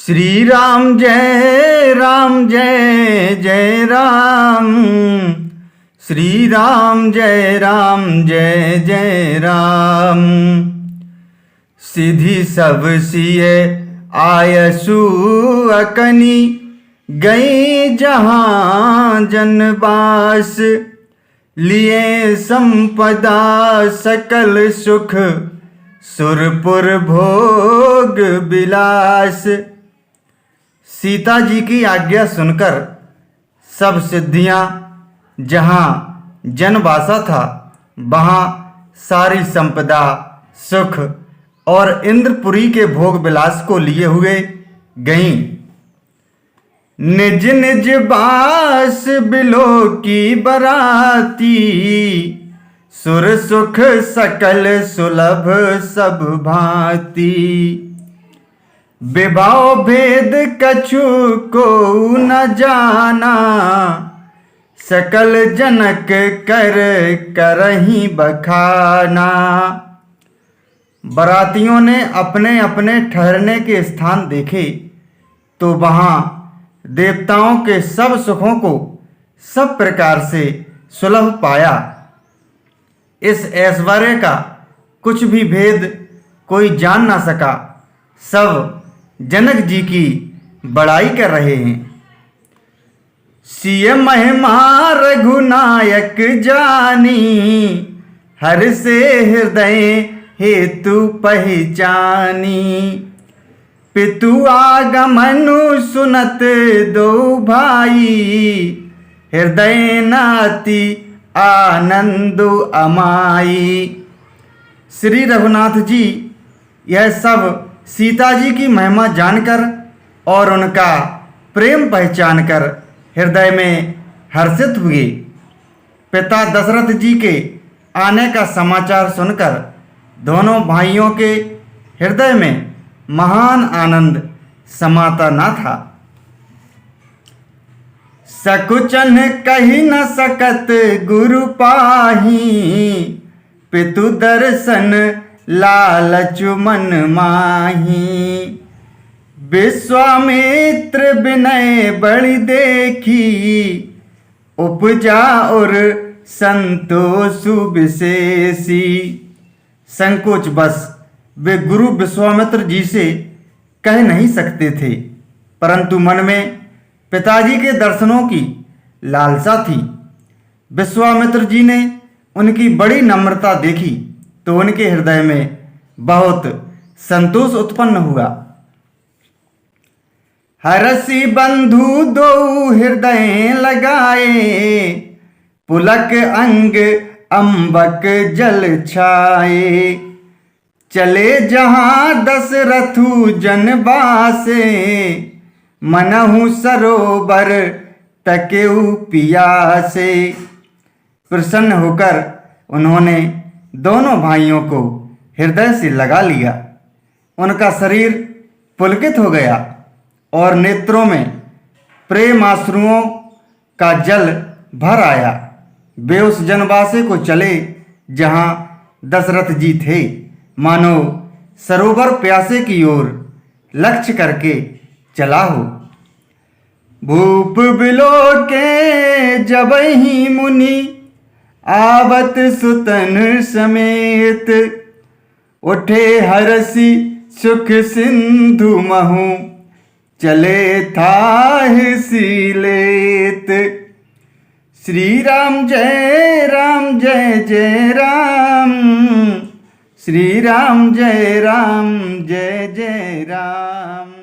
श्री राम जय जय राम। श्री राम जय जय राम। सिद्धि सब सिय आयसु अकनी, गई जहाँ जनबास। लिए संपदा सकल सुख, सुरपुर भोग विलास। सीता जी की आज्ञा सुनकर सब सिद्धियां जहाँ जनवासा था वहाँ सारी संपदा सुख और इंद्रपुरी के भोग विलास को लिए हुए गईं। निज निज बास बिलो की बराती, सुर सुख सकल सुलभ सब भांति। विभाव भेद कछु को न जाना, सकल जनक कर करही बखाना। बरातियों ने अपने अपने ठहरने के स्थान देखे तो वहाँ देवताओं के सब सुखों को सब प्रकार से सुलभ पाया। इस ऐश्वर्य का कुछ भी भेद कोई जान ना सका। सब जनक जी की बड़ाई कर रहे हैं। सिय महिमा रघुनायक जानी, हर से हृदय हेतु पहचानी। पितु आगमनु सुनत दो भाई, हृदय नाति आनंदो अमाई। श्री रघुनाथ जी यह सब सीता जी की महिमा जानकर और उनका प्रेम पहचानकर हृदय में हर्षित हुए। पिता दशरथ जी के आने का समाचार सुनकर दोनों भाइयों के हृदय में महान आनंद समाता न था। सकुचन कही न सकत गुरु पाही, पितु दर्शन लालचु मन माही। विश्वामित्र विनय बड़ि देखी, उपजा और संतोषु विशेषी। संकोच बस वे गुरु विश्वामित्र जी से कह नहीं सकते थे, परंतु मन में पिताजी के दर्शनों की लालसा थी। विश्वामित्र जी ने उनकी बड़ी नम्रता देखी तो उनके हृदय में बहुत संतोष उत्पन्न हुआ। हरसी बंधु दो हृदय लगाए, पुलक अंग अंबक जल छाए। चले जहाँ दशरथु जनबासे, मनहु सरोवर तकेउ पियासे। प्रसन्न होकर उन्होंने दोनों भाइयों को हृदय से लगा लिया। उनका शरीर पुलकित हो गया और नेत्रों में प्रेम आश्रुओं का जल भर आया। वे उस जनवासे को चले जहाँ दशरथ जी थे, मानो सरोवर प्यासे की ओर लक्ष्य करके चला हो। भूप बिलो के जबहि मुनि, आवत सुतन समेत। उठे हरसी सुख सिंधु महु, चले थाह सीलेत। श्री राम जय जय राम। श्री राम जय जय राम।